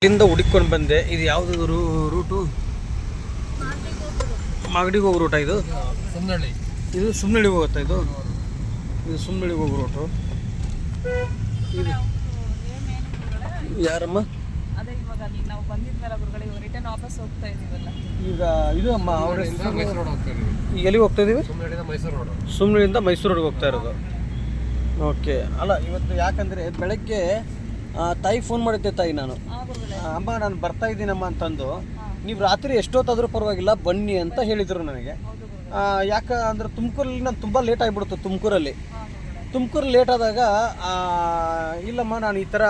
ಇಲ್ಲಿಂದ ಹುಡುಕೊಂಡು ಬಂದೆ. ಇದು ಯಾವುದು ರೂಟು? ಮಾಗಡಿಗೆ ಹೋಗೋ ರೂಟ ಇದು. ಸುಮ್ಮನಹಳ್ಳಿ. ಇದು ಸುಮ್ಮನಹಳ್ಳಿಗೆ ಹೋಗುತ್ತಾ? ಇದು ಸುಮ್ಮನಹಳ್ಳಿಗೆ ಹೋಗೋ ರೂಟು. ಇದು ಯಾರಮ್ಮ? ಈಗ ಇದು ಅಮ್ಮ ಅವ್ರ ಈಗ ಎಲ್ಲಿಗೆ ಹೋಗ್ತಾ ಇದೀವಿ? ಸುಮ್ಮನಹಳ್ಳಿಯಿಂದ ಮೈಸೂರು ರೋಡ್ಗೆ ಹೋಗ್ತಾ ಇರೋದು. ಓಕೆ. ಅಲ್ಲ ಇವತ್ತು ಯಾಕಂದರೆ ಬೆಳಗ್ಗೆ ತಾಯಿ ಫೋನ್ ಮಾಡಿದ್ದೆ. ತಾಯಿ ನಾನು ಅಮ್ಮ ನಾನು ಬರ್ತಾ ಇದ್ದೀನಮ್ಮ ಅಂತಂದು, ನೀವು ರಾತ್ರಿ ಎಷ್ಟೊತ್ತಾದರೂ ಪರವಾಗಿಲ್ಲ ಬನ್ನಿ ಅಂತ ಹೇಳಿದರು ನನಗೆ. ಯಾಕೆ ಅಂದರೆ ತುಮಕೂರಲ್ಲಿ ನಾನು ತುಂಬ ಲೇಟ್ ಆಗಿಬಿಡ್ತು. ತುಮಕೂರು ಲೇಟ್ ಆದಾಗ ಇಲ್ಲಮ್ಮ ನಾನು ಈ ಥರ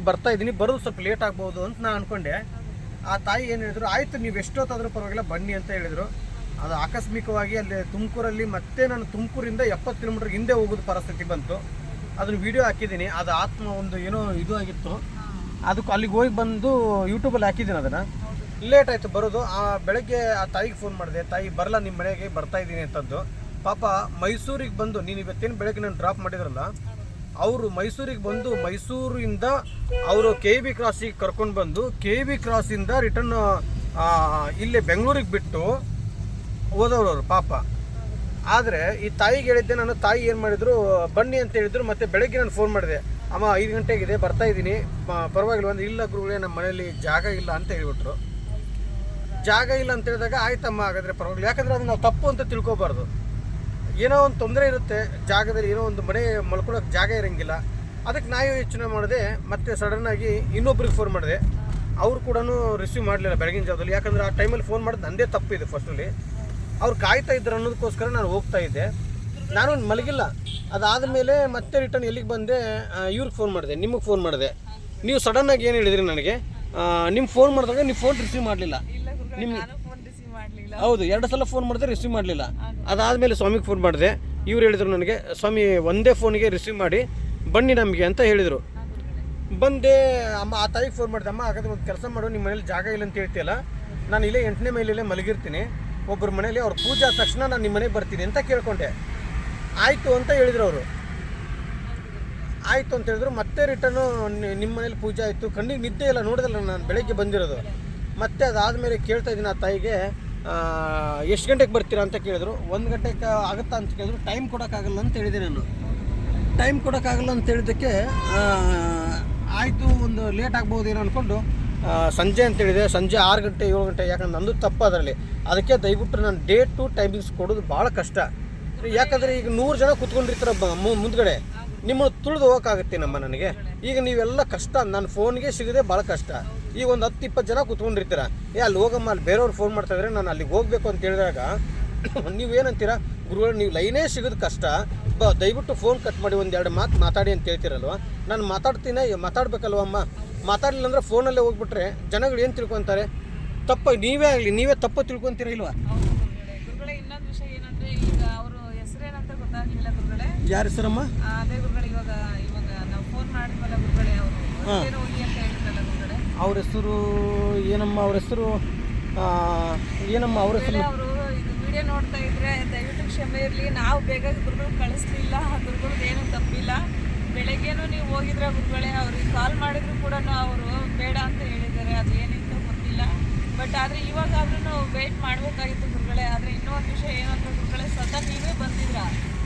ಬರ್ತಾ ಇದ್ದೀನಿ ಬರೋದು ಸ್ವಲ್ಪ ಲೇಟ್ ಆಗ್ಬೋದು ಅಂತ ನಾನು ಅಂದ್ಕೊಂಡೆ. ಆ ತಾಯಿ ಏನು ಹೇಳಿದ್ರು, ಆಯಿತು ನೀವು ಎಷ್ಟೊತ್ತಾದರೂ ಪರವಾಗಿಲ್ಲ ಬನ್ನಿ ಅಂತ ಹೇಳಿದರು. ಅದು ಆಕಸ್ಮಿಕವಾಗಿ ಅಲ್ಲಿ ತುಮಕೂರಲ್ಲಿ ಮತ್ತೆ ನಾನು ತುಮಕೂರಿಂದ 70 ಕಿಲೋಮೀಟ್ರ್ ಹಿಂದೆ ಹೋಗೋದು ಪರಿಸ್ಥಿತಿ ಬಂತು. ಅದನ್ನು ವಿಡಿಯೋ ಹಾಕಿದ್ದೀನಿ. ಅದು ಆತ್ಮ ಒಂದು ಏನೋ ಇದು ಆಗಿತ್ತು. ಅದಕ್ಕೆ ಅಲ್ಲಿಗೆ ಹೋಗಿ ಬಂದು ಯೂಟ್ಯೂಬಲ್ಲಿ ಹಾಕಿದ್ದೀನಿ. ಅದನ್ನು ಲೇಟ್ ಆಯಿತು ಬರೋದು. ಬೆಳಗ್ಗೆ ಆ ತಾಯಿಗೆ ಫೋನ್ ಮಾಡಿದೆ, ತಾಯಿ ಬರಲ್ಲ ನಿಮ್ಮ ಮನೆಗೆ ಬರ್ತಾ ಇದ್ದೀನಿ ಅಂತಂದು. ಪಾಪ ಮೈಸೂರಿಗೆ ಬಂದು, ನೀನು ಇವತ್ತೇನು ಬೆಳಗ್ಗೆ ನಾನು ಡ್ರಾಪ್ ಮಾಡಿದ್ರಲ್ಲ, ಅವರು ಮೈಸೂರಿಗೆ ಬಂದು ಮೈಸೂರಿಂದ ಅವರು KV ಕ್ರಾಸಿಗೆ ಕರ್ಕೊಂಡು ಬಂದು KV ಕ್ರಾಸಿಂದ ರಿಟರ್ನ್ ಇಲ್ಲೇ ಬೆಂಗಳೂರಿಗೆ ಬಿಟ್ಟು ಹೋದವರು ಪಾಪ. ಆದರೆ ಈ ತಾಯಿಗೆ ಹೇಳಿದ್ದೆ ನಾನು. ತಾಯಿ ಏನು ಮಾಡಿದರು, ಬನ್ನಿ ಅಂತ ಹೇಳಿದರು. ಮತ್ತು ಬೆಳಗ್ಗೆ ನಾನು ಫೋನ್ ಮಾಡಿದೆ, ಅಮ್ಮ 5 ಗಂಟೆಗಿದೆ ಬರ್ತಾ ಇದ್ದೀನಿ ಪರವಾಗಿಲ್ಲ ಅಂದರೆ, ಇಲ್ಲ ಗುರುಗಳೇ ನಮ್ಮ ಮನೇಲಿ ಜಾಗ ಇಲ್ಲ ಅಂತ ಹೇಳಿಬಿಟ್ರು. ಜಾಗ ಇಲ್ಲ ಅಂತ ಹೇಳಿದಾಗ ಆಯ್ತಮ್ಮ ಹಾಗಾದರೆ ಪರವಾಗಿಲ್ಲ. ಯಾಕಂದರೆ ಅದು ನಾವು ತಪ್ಪು ಅಂತ ತಿಳ್ಕೊಬಾರ್ದು. ಏನೋ ಒಂದು ತೊಂದರೆ ಇರುತ್ತೆ ಜಾಗದಲ್ಲಿ, ಏನೋ ಒಂದು ಮನೆ ಮಲ್ಕೊಳ್ಳೋಕೆ ಜಾಗ ಇರೋಂಗಿಲ್ಲ. ಅದಕ್ಕೆ ನಾವು ಯೋಚನೆ ಮಾಡಿದೆ. ಮತ್ತು ಸಡನ್ನಾಗಿ ಇನ್ನೊಬ್ರಿಗೆ ಫೋನ್ ಮಾಡಿದೆ. ಅವರು ಕೂಡ ರಿಸೀವ್ ಮಾಡಲಿಲ್ಲ ಬೆಳಗಿನ ಜಾವದಲ್ಲಿ. ಯಾಕಂದರೆ ಆ ಟೈಮಲ್ಲಿ ಫೋನ್ ಮಾಡೋದು ನನ್ನದೇ ತಪ್ಪಿದೆ. ಫಸ್ಟಲ್ಲಿ ಅವ್ರು ಕಾಯ್ತಾ ಇದ್ರು ಅನ್ನೋದಕ್ಕೋಸ್ಕರ ನಾನು ಹೋಗ್ತಾ ಇದ್ದೆ. ನಾನು ಮಲಗಿಲ್ಲ. ಅದಾದ ಮೇಲೆ ಮತ್ತೆ ರಿಟರ್ನ್ ಎಲ್ಲಿಗೆ ಬಂದೆ, ಇವ್ರಿಗೆ ಫೋನ್ ಮಾಡಿದೆ, ನಿಮಗೆ ಫೋನ್ ಮಾಡಿದೆ. ನೀವು ಸಡನ್ನಾಗಿ ಏನು ಹೇಳಿದ್ರಿ ನನಗೆ, ನಿಮ್ಮ ಫೋನ್ ಮಾಡಿದಾಗ ನೀವು ಫೋನ್ ರಿಸೀವ್ ಮಾಡಲಿಲ್ಲ. ಹೌದು, 2 ಸಲ ಫೋನ್ ಮಾಡಿದ್ರೆ ರಿಸೀವ್ ಮಾಡಲಿಲ್ಲ. ಅದಾದಮೇಲೆ ಸ್ವಾಮಿಗೆ ಫೋನ್ ಮಾಡಿದೆ. ಇವ್ರು ಹೇಳಿದರು ನನಗೆ, ಸ್ವಾಮಿ ಒಂದೇ ಫೋನಿಗೆ ರಿಸೀವ್ ಮಾಡಿ ಬನ್ನಿ ನಮಗೆ ಅಂತ ಹೇಳಿದರು. ಬಂದೆ. ಅಮ್ಮ ಆ ತಾಯಿಗೆ ಫೋನ್ ಮಾಡಿದೆ, ಅಮ್ಮ ಹಾಗಾದ್ರೆ ಒಂದು ಕೆಲಸ ಮಾಡು, ನಿಮ್ಮ ಮನೇಲಿ ಜಾಗ ಇಲ್ಲ ಅಂತ ಹೇಳ್ತೀಯಲ್ಲ, ನಾನು ಇಲ್ಲೇ 8ನೇ ಮೈಲಲ್ಲೇ ಮಲಗಿರ್ತೀನಿ, ಒಬ್ಬರ ಮನೇಲಿ ಅವ್ರ ಪೂಜೆ ಆದ ತಕ್ಷಣ ನಾನು ನಿಮ್ಮ ಮನೆಗೆ ಬರ್ತೀನಿ ಅಂತ ಕೇಳ್ಕೊಂಡೆ. ಆಯಿತು ಅಂತ ಹೇಳಿದರು ಅವರು. ಆಯಿತು ಅಂತ ಹೇಳಿದ್ರು. ಮತ್ತೆ ರಿಟರ್ನು ನಿಮ್ಮ ಮನೇಲಿ ಪೂಜೆ ಆಯಿತು, ಕಣ್ಣಿಗೆ ನಿದ್ದೆ ಇಲ್ಲ, ನೋಡಿದಲ್ಲ ನಾನು ಬೆಳಗ್ಗೆ ಬಂದಿರೋದು. ಮತ್ತೆ ಅದಾದಮೇಲೆ ಕೇಳ್ತಾ ಇದ್ದೀನಿ ಆ ತಾಯಿಗೆ, ಎಷ್ಟು ಗಂಟೆಗೆ ಬರ್ತೀರಾ ಅಂತ ಕೇಳಿದ್ರು. 1 ಗಂಟೆಗೆ ಆಗುತ್ತಾ ಅಂತ ಕೇಳಿದ್ರು. ಟೈಮ್ ಕೊಡೋಕ್ಕಾಗಲ್ಲ ಅಂತ ಹೇಳಿದೆ ನಾನು. ಟೈಮ್ ಕೊಡೋಕ್ಕಾಗಲ್ಲ ಅಂತ ಹೇಳಿದ್ದಕ್ಕೆ ಆಯಿತು ಒಂದು ಲೇಟ್ ಆಗ್ಬೋದು ಏನೋ ಅಂದ್ಕೊಂಡು ಸಂಜೆ ಅಂತ ಹೇಳಿದೆ. ಸಂಜೆ 6 ಗಂಟೆ 7 ಗಂಟೆ. ಯಾಕಂದ್ರೆ ನಂದು ತಪ್ಪು ಅದರಲ್ಲಿ. ಅದಕ್ಕೆ ದಯವಿಟ್ಟು ನಾನು ಡೇಟ್ ಟು ಟೈಮಿಂಗ್ಸ್ ಕೊಡೋದು ಭಾಳ ಕಷ್ಟ. ಯಾಕಂದರೆ ಈಗ 100 ಜನ ಕೂತ್ಕೊಂಡಿರ್ತಾರೆ ಮುಂದ್ಗಡೆ, ನಿಮ್ಮನ್ನು ತುಳಿದು ಹೋಗೋಕ್ಕಾಗುತ್ತೆ ನನಗೆ. ಈಗ ನೀವೆಲ್ಲ ಕಷ್ಟ, ನನ್ನ ಫೋನ್ಗೆ ಸಿಗದೆ ಭಾಳ ಕಷ್ಟ. ಈಗ ಒಂದು 10-20 ಜನ ಕೂತ್ಕೊಂಡಿರ್ತೀರ, ಅಲ್ಲಿ ಹೋಗಮ್ಮ, ಅಲ್ಲಿ ಬೇರೆಯವ್ರು ಫೋನ್ ಮಾಡ್ತಾಯಿದ್ರೆ ನಾನು ಅಲ್ಲಿಗೆ ಹೋಗಬೇಕು ಅಂತ ಹೇಳಿದಾಗ ನೀವೇನಂತೀರ, ಗುರುಗಳು ನೀವು ಲೈನೇ ಸಿಗೋದು ಕಷ್ಟ, ದಯವಿಟ್ಟು ಫೋನ್ ಕಟ್ ಮಾಡಿ 1-2 ಮಾತು ಮಾತಾಡಿ ಅಂತ ಹೇಳ್ತಿರಲ್ವ. ನಾನು ಮಾತಾಡಬೇಕಲ್ವಮ್ಮ. ಮಾತಾಡಲಿಲ್ಲ ಅಂದರೆ ಫೋನಲ್ಲೇ ಹೋಗ್ಬಿಟ್ರೆ ಜನಗಳು ಏನು ತಿಳ್ಕೊತಾರೆ, ತಪ್ಪ ನೀವೇ ಆಗಲಿ ನೀವೇ ತಪ್ಪು ತಿಳ್ಕೊತೀರ ಇಲ್ವಾ? ಇನ್ನೊಂದು ವಿಷಯ ಏನಂದ್ರೆ, ಈಗ ಅವರು ಹೆಸರೇನಂತ ಗೊತ್ತಾಗಲಿಲ್ಲ ಗುರುಗಳೇ. ಯಾರ ಹೆಸರಮ್ಮ? ಅದೇ ಗುರುಗಳೇ, ಇವಾಗ ನಾವು ಫೋನ್ ಮಾಡಿದ್ವಲ್ಲ ಗುರುಗಳೇ, ಅವರು ಹೋಗಿ ಅಂತ ಹೇಳಿದ್ರಲ್ಲ ಗುರುಗಳೇ, ಅವ್ರ ಹೆಸರು ಏನಮ್ಮ? ಅವ್ರ ಹೆಸರು ಏನಮ್ಮ? ಅವ್ರ ಹೆಸರು ಅವರು ಇದು ವಿಡಿಯೋ ನೋಡ್ತಾ ಇದ್ರೆ ದಯವಿಟ್ಟು ಕ್ಷಮೆ ಇರಲಿ. ನಾವು ಬೇಗ ಗುರುಗಳು ಕಳಿಸ್ಲಿಲ್ಲ, ಗುರುಗಳದ್ದು ಏನೂ ತಪ್ಪಿಲ್ಲ. ಬೆಳಗ್ಗೆನೂ ನೀವು ಹೋಗಿದ್ರೆ ಗುರುಗಳೇ, ಅವ್ರಿಗೆ ಕಾಲ್ ಮಾಡಿದ್ರು ಕೂಡ ಅವರು ಬೇಡ ಅಂತ ಹೇಳಿದ್ದಾರೆ. ಅದು ಏನಿತ್ತು ಗೊತ್ತಿಲ್ಲ. ಬಟ್ ಆದರೆ ಇವಾಗಾದ್ರೂ ವೆಯ್ಟ್ ಮಾಡಬೇಕಾಗಿತ್ತು ಗುರುಗಳೇ. ಆದರೆ ಇನ್ನೊಂದು ವಿಷಯ ಏನಂದ್ರೆ ಗುರುಗಳೇ, ಸದಾ ನೀವೇ ಬಂದಿದ್ರ.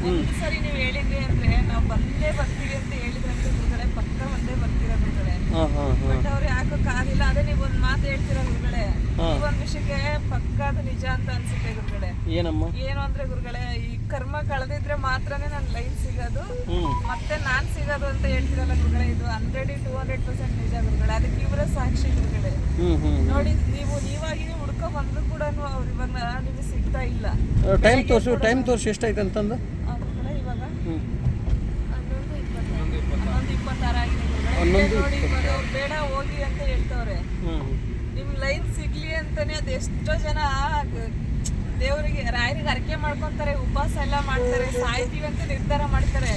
ಒಂದು ಸರಿ ನೀವು ಹೇಳಿದ್ರಿ ಅಂದರೆ ನಾವು ಬರ್ತೀವಿ ಅಂತ ಹೇಳಿದ್ರಂತೆ ಗುರುಗಳೇ, ಪಕ್ಕ ಬಂದೇ ಬರ್ತೀರ ಗುರುಗಳೇ. ಬಟ್ ಅವ್ರು ಯಾಕೋಕ್ಕಾಗಿಲ್ಲ. ಅದೇ ನೀವು ಒಂದು ಮಾತು ಹೇಳ್ತೀರ ಗುರುಗಳೇ, ಈ ಒಂದು ವಿಷಯಕ್ಕೆ ಪಕ್ಕ ಅದು ನಿಜ ಅಂತ ಅನ್ಸುತ್ತೆ ಗುರುಗಳೇ. ಏನು ಅಂದ್ರೆ ಗುರುಗಳೇ, ಈ ಕರ್ಮ ಕಳೆದಿದ್ರೆ ಮಾತ್ರನೇ ನನ್ನ ಲೈನ್ ಸಿಗೋದು, ಮತ್ತೆ ನಾನ್ ಸಿಗೋದು ಅಂತ ಹೇಳ್ತಿರಲ್ಲ ಗುರುಗಳೇ, ಇದು 100-200% ನಿಜ ಗುರುಗಳೇ. ಅದಕ್ಕೆ ಇವರೇ ಸಾಕ್ಷಿ ಗುರುಗಳೇ. ನೋಡಿ, ನೀವಾಗಿ ಹುಡ್ಕೊ ಬಂದ್ರು ಕೂಡ ಅವ್ರು ಇವಾಗ ನಿಮಗೆ ಸಿಗ್ತಾ ಇಲ್ಲ. ಟೈಮ್ ತೋರಿಸಿ ಎಷ್ಟಾಯ್ತು ಅಂತಂದು ಇವಾಗ 11:26 ಆಗಿದೆ ಗುರುಗಳೇ. ನೋಡಿ, ಇವಾಗ ಅವ್ರು ಬೇಡ ಹೋಗಿ ಅಂತ ಹೇಳ್ತವ್ರೆ. ನಿಮ್ ಲೈನ್ ಸಿಗ್ಲಿ ಅಂತಾನೆ ಅದೆಷ್ಟೋ ಜನ ದೇವರಿಗೆ ರಾಯರಿಗೆ ಹರಕೆ ಮಾಡ್ಕೊಂತಾರೆ, ಉಪವಾಸ ಎಲ್ಲ ಮಾಡ್ತಾರೆ, ಸಾಯ್ತೀವಿ ಅಂತ ನಿರ್ಧಾರ ಮಾಡ್ತಾರೆ.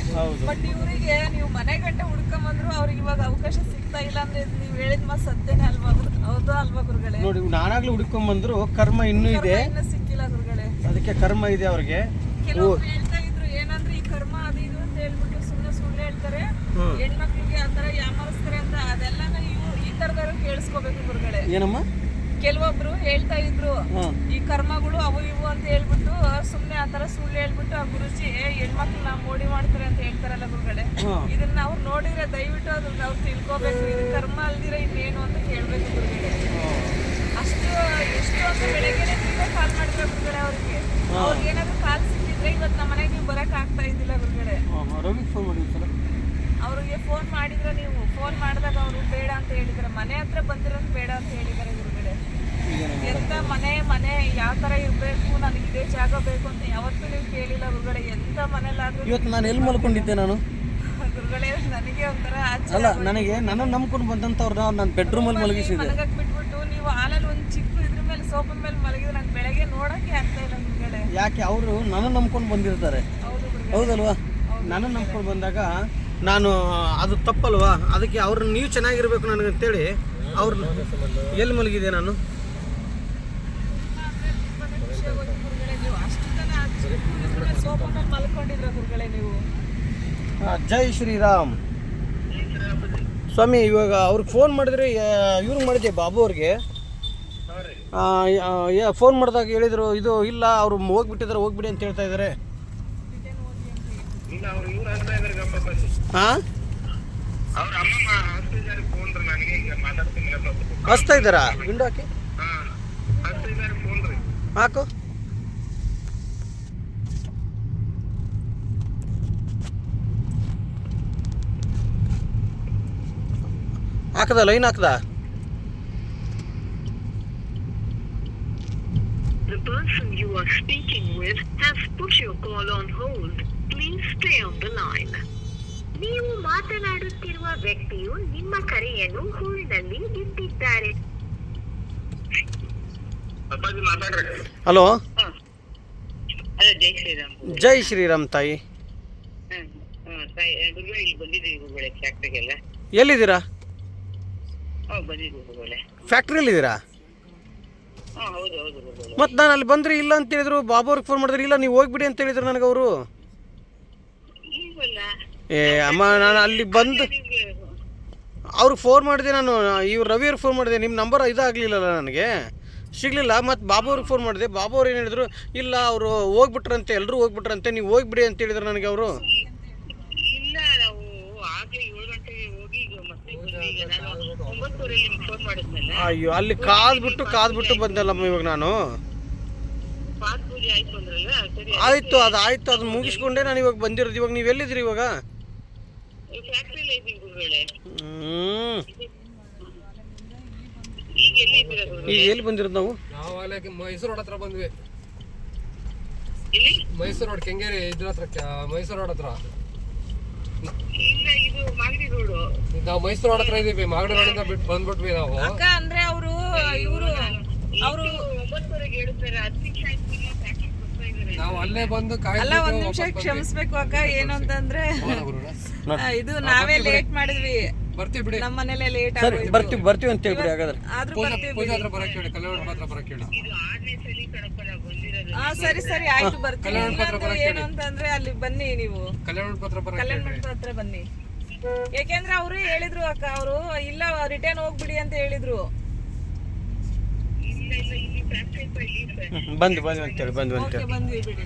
ಬಟ್ ಇವರಿಗೆ ನೀವು ಮನೆ ಗಂಟೆ ಹುಡ್ಕೊಂಬಂದ್ರು ಅವ್ರಿಗೆ ಇವಾಗ ಅವಕಾಶ ಸಿಗ್ತಾ ಇಲ್ಲ ಅಂದ್ರೆ ನೀವು ಹೇಳಿದ ಮಾತು ಸತ್ಯನೇ ಅಲ್ವಾ? ಹೌದಾ ಅಲ್ವಾ ಗುರುಗಳೇ? ನೋಡಿ, ನಾನಾಗ್ಲೂ ಹುಡ್ಕೊಂಬಂದ್ರು ಕರ್ಮ ಇನ್ನೂ ಇದೆ, ಇನ್ನೂ ಸಿಕ್ಕಿಲ್ಲ ಗುರುಗಳೇ. ಅದಕ್ಕೆ ಕರ್ಮ ಇದೆ ಅವ್ರಿಗೆ. ಕೆಲವರು ಹೇಳ್ತಾ ಇದ್ರು ಏನಂದ್ರೆ ಈ ಕರ್ಮ ಅದು ಇದು ಅಂತ ಹೇಳ್ಬಿಟ್ಟು ಸುಳ್ಳು ಹೇಳ್ತಾರೆ, ಹೆಣ್ಮಕ್ಳಿಗೆ ಆ ತರ ಯಾಮರಿಸ್ತಾರೆ ಅಂತ. ಅದೆಲ್ಲ ಈ ತರದವ್ರು ಕಳಿಸ್ಕೋಬೇಕು ಗುರುಗಳೇ. ಏನಮ್ಮ? ಕೆಲವೊಬ್ರು ಹೇಳ್ತಾ ಇದ್ರು ಹಾಂ ಈ ಕರ್ಮಗಳು ಅವು ಇವು ಅಂತ ಹೇಳ್ಬಿಟ್ಟು ಸುಮ್ನೆ ಆತರ ಸುಳ್ಳು ಹೇಳ್ಬಿಟ್ಟು ಆ ಗುರುಜಿ ಹೆಣ್ಮಕ್ಳನ್ನ ಮೋಡಿ ಮಾಡ್ತಾರೆ ಅಂತ ಹೇಳ್ತಾರಲ್ಲ ಗುರುಗಳೇ. ಹಾಂ ಇದನ್ನ ಅವ್ರು ನೋಡಿದ್ರೆ ದಯವಿಟ್ಟು ಅದನ್ನ ಅವ್ರು ತಿಳ್ಕೊಬೇಕು. ಇದು ಕರ್ಮ ಅಲ್ದಿರ ಇನ್ನೇನು ಅಂತ ಕೇಳ್ಬೇಕು ಗುರುಗಳೇ. ಅಷ್ಟು ಎಷ್ಟು ಅಂತ ಬೆಳಗ್ಗೆನೆ ನೀವೇ ಕಾಲ್ ಮಾಡಿದ್ರೆ ಗುರುಗಳೇ ಅವ್ರಿಗೆ. ಅವ್ರಿಗೆ ಏನಾದ್ರು ಕಾಲ್ ಸಿಕ್ಕಿದ್ರೆ ಇವತ್ತು ನಮ್ಮ ಮನೆಗೆ ನೀವು ಬರಕ್ ಆಗ್ತಾ ಇದ್ದಿಲ್ಲ ಗುರುಗಳೇ. ರವಿಗೆ ಫೋನ್ ಮಾಡಿ ಸರ್. ಅವ್ರಿಗೆ ಫೋನ್ ಮಾಡಿದ್ರೆ ನೀವು ಫೋನ್ ಮಾಡಿದಾಗ ಅವರು ಬೇಡ ಅಂತ ಹೇಳಿದ್ದಾರೆ. ಮನೆ ಹತ್ರ ಬಂದಿರೋದು ಬೇಡ ಅಂತ ಹೇಳಿದ್ದಾರೆ ಗುರುಗಳೇ. ಎಂತ ಮನೆ ಯಾವ ತರ ಇರ್ಬೇಕು, ನನಗೆ ಇದೇ ಜಾಗ ಬೇಕು ಅಂತ ಯಾವತ್ತೂ ನೀವು ಕೇಳಿಲ್ಲ ಗುರುಗಳೇ. ಎಂತ ಮನೇಲಾದ್ರೂ ಇವತ್ತು ನಾನು ಎಲ್ಲಿ ಮಲ್ಕೊಂಡಿದ್ದೆ ನಾನು ಗುರುಗಳೇ ನನಗೆ ಒಂಥರ ಅಲ್ಲ, ನನಗೆ ನನ್ನ ನಂಬ್ಕೊಂಡು ಬಂದಂಥವ್ರನ್ನ ನಾನು ಬೆಡ್ರೂಮಲ್ಲಿ ಮಲಗಿಸಿದ್ದೆ. ಮಲಗಕ್ ಬಿಟ್ಬಿಟ್ಟು ನೀವು ಹಾಲಲ್ಲಿ ಒಂದು ಚಿಕ್ಕ ಇದ್ರ ಮೇಲೆ ಸೋಫಾ ಮೇಲೆ ಮಲಗಿದ್ರೆ ನಾನು ಬೆಳಗ್ಗೆ ನೋಡಕ್ಕೆ ಆಗ್ತಾ ಇಲ್ಲ ಗುರುಗಳೇ. ಯಾಕೆ ಅವರು ನನ್ನ ನಂಬ್ಕೊಂಡು ಬಂದಿರ್ತಾರೆ, ಹೌದು ಗುರುಗಳೇ. ಹೌದಲ್ವಾ? ನನ್ನ ನಂಬ್ಕೊಂಡು ಬಂದಾಗ ನಾನು ಅದು ತಪ್ಪಲ್ವಾ? ಅದಕ್ಕೆ ಅವ್ರನ್ನ ನೀವು ಚೆನ್ನಾಗಿರ್ಬೇಕು ನನಗಂತೇಳಿ ಅವ್ರನ್ನ ಎಲ್ಲಿ ಮಲಗಿದೆ ನಾನು. ನೀವು ಅಷ್ಟು ಜನ ಸೋಫಾ ಮೇಲೆ ಮಲ್ಕೊಂಡಿದ್ರ ಗುರುಗಳೇ ನೀವು. ಜೈ ಶ್ರೀರಾಮ್ ಸ್ವಾಮಿ. ಇವಾಗ ಅವ್ರಿಗೆ ಫೋನ್ ಮಾಡಿದ್ರೆ ಇವ್ರಿಗೆ ಮಾಡಿದ್ದೆ ಬಾಬು ಅವ್ರಿಗೆ. ಫೋನ್ ಮಾಡಿದಾಗ ಹೇಳಿದರು ಇದು ಇಲ್ಲ ಅವರು ಹೋಗ್ಬಿಟ್ಟಿದ್ದಾರೆ, ಹೋಗ್ಬಿಡಿ ಅಂತ ಹೇಳ್ತಾ ಇದ್ದಾರೆ. ಹಾಂ ಹಚ್ತಾ ಇದ್ದಾರಾ? ವಿಂಡೋ ಹಾಕಿ ಹಾಕು. ಹಾಕದ ಲೈನ್ ಹಾಕದ. The person you are speaking with has put your call on hold. Please stay on the line. ನೀವು ಮಾತನಾಡುತ್ತಿರುವ ವ್ಯಕ್ತಿಯು ನಿಮ್ಮ ಕರೆಯನ್ನು ಹೋಲ್ಡ್ನಲ್ಲಿ ಇಟ್ಟಿದ್ದಾರೆ. ಹಲೋ, ಹಲೋ, ಜೈ ಶ್ರೀರಾಮ್. ಜೈ ಶ್ರೀರಾಮ್ ತಾಯಿ. ಗುರುಗಳೇ ಬಂದಿದ್ದೀವಿ ಗುರುಗಳೇ ಫ್ಯಾಕ್ಟ್ರಿಗೆಲ್ಲ. ಎಲ್ಲಿದ್ದೀರಾ? ಬಂದಿದ್ದೀವಿ ಗುರುಗಳೇ. ಫ್ಯಾಕ್ಟ್ರಿಯಲ್ಲಿದ್ದೀರಾ? ಹೌದು ಹೌದು ಗುರುಗಳೇ. ಮತ್ತು ನಾನು ಅಲ್ಲಿ ಬಂದರೆ ಇಲ್ಲ ಅಂತ ಹೇಳಿದ್ರು. ಬಾಬು ಅವ್ರಿಗೆ ಫೋನ್ ಮಾಡಿದ್ರೆ ಇಲ್ಲ ನೀವು ಹೋಗ್ಬಿಡಿ ಅಂತ ಹೇಳಿದ್ರು ನನಗೆ ಅವರು. ಏ ಅಮ್ಮ, ನಾನು ಅಲ್ಲಿ ಬಂದು ಅವ್ರಿಗೆ ಫೋನ್ ಮಾಡಿದೆ. ನಾನು ಇವ್ರು ರವಿಯವ್ರಿಗೆ ಫೋನ್ ಮಾಡಿದೆ, ನಿಮ್ಮ ನಂಬರ್ ಇದಾಗಲಿಲ್ಲಲ್ಲ, ನನಗೆ ಸಿಗಲಿಲ್ಲ. ಮತ್ತು ಬಾಬು ಅವ್ರಿಗೆ ಫೋನ್ ಮಾಡಿದೆ. ಬಾಬು ಅವ್ರು ಏನು ಹೇಳಿದ್ರು, ಇಲ್ಲ ಅವರು ಹೋಗ್ಬಿಟ್ರಂತೆ, ಎಲ್ಲರೂ ಹೋಗ್ಬಿಟ್ರಂತೆ, ನೀವು ಹೋಗ್ಬಿಡಿ ಅಂತ ಹೇಳಿದ್ರು ನನಗೆ ಅವರು. ಇಲ್ಲ, ನಾವು ಆಗಲೇ 7 ಗಂಟೆಗೆ ಹೋಗಿ ಮತ್ತೆ ನಾನು 9:30 ಫೋನ್ ಮಾಡಿದ್ಮೇಲೆ. ಅಯ್ಯೋ, ಅಲ್ಲಿ ಕಾದ್ಬಿಟ್ಟು ಬಂದಲ್ಲಮ್ಮ ಇವಾಗ ನಾನು. ಪಾತ್ ಪೂಜೆ ಆಯ್ತು ಅಂದ್ರಲ್ಲ, ಸರಿ ಆಯಿತು, ಅದನ್ನ ಮುಗಿಸ್ಕೊಂಡೆ ನಾನು ಇವಾಗ ಬಂದಿರೋದು. ಇವಾಗ ನೀವು ಎಲ್ಲಿದ್ದೀರಿ ಇವಾಗ? ಫ್ಯಾಕ್ಟ್ರಿಲೇ ಇದ್ದೀವಿ ಗುರುಗಳೇ. ಈಗ ಎಲ್ಲಿ ಬಂದಿರೋದು ನಾವು? ಮೈಸೂರು ರೋಡ್ ಹತ್ರ ಬಂದ್ವಿ. ಇಲ್ಲಿ ಮೈಸೂರು ರೋಡ್ ಕೆಂಗೇರಿ ಇದ್ರ ಹತ್ರ, ಮೈಸೂರು ರೋಡ್ ಹತ್ರ. ಇಲ್ಲ, ಇದು ಮಾಗಡಿ ರೋಡು. ನಾವು ಮೈಸೂರು ರೋಡ್ ಹತ್ರ ಇದೀವಿ. ಮಾಗಡಿ ರೋಡಿಂದ ಬಿಟ್ಟು ಬಂದ್ಬಿಟ್ವಿ ನಾವು. ಅಕ್ಕ ಅಂದ್ರೆ ಅವರು 9:30 ಹೇಳಿದ್ರೆ 10 ನಿಮಿಷ ಆಯ್ತು, ಫ್ಯಾಕ್ಟ್ರಿಗೆ ಬರ್ತಾ ಇದ್ದಾರೆ. ನಾವು ಅಲ್ಲೇ ಬಂದು ಅಲ್ಲ, ಒಂದ್ ನಿಮಿಷ ಕ್ಷಮಿಸ್ಬೇಕು ಅಕ್ಕ. ಏನು ಅಂತಂದ್ರೆ ಇದು ನಾವೇ ಲೇಟ್ ಮಾಡಿದ್ವಿ. ಬರ್ತೀವಿ ಬಿಡಿ, ನಮ್ಮ ಮನೇಲೆ ಲೇಟ್ ಸರಿ, ಬರ್ತೀವಿ ಅಂತ ಹೇಳ್ಬಿಡಿ ಹಾಗಾದ್ರೆ. ಆದ್ರೂ ಪೂಜಾ ಬರ್ತೀವಿ. ಹತ್ರ ಬರಕ್ ಹೇಳಿ, ಕಲ್ಯಾಣ ಹತ್ರ ಬರಕ್ ಹೇಳಿ. ಇದು 6ನೇ ಸಲ ಕಣಪ್ಪ ನಾವು ಬಂದಿರೋದು. ಸರಿ ಆಯ್ತು, ಬರ್ತೀವಿ. ಇನ್ನೊಂದು ಏನು ಅಂತಂದ್ರೆ ಅಲ್ಲಿ ಬನ್ನಿ ನೀವು, ಕಲ್ಯಾಣ ಹತ್ರ ಬರಕ್ ಕಲ್ಯಾಣ ಮಂಟಪ ಹತ್ರ ಬನ್ನಿ. ಯಾಕೆಂದ್ರೆ ಅವರು ಹೇಳಿದ್ರು ಅಕ್ಕ, ಅವರು ಇಲ್ಲ ರಿಟರ್ನ್ ಹೋಗ್ಬಿಡಿ ಅಂತ ಹೇಳಿದ್ರು. ಇಲ್ಲ, ಇಲ್ಲಿ ಫ್ಯಾಕ್ಟ್ರಿ ಬಂದ್ವಿ ಅಂತೇಳಿ ಓಕೆ, ಬಂದ್ವಿ ಬಿಡಿ.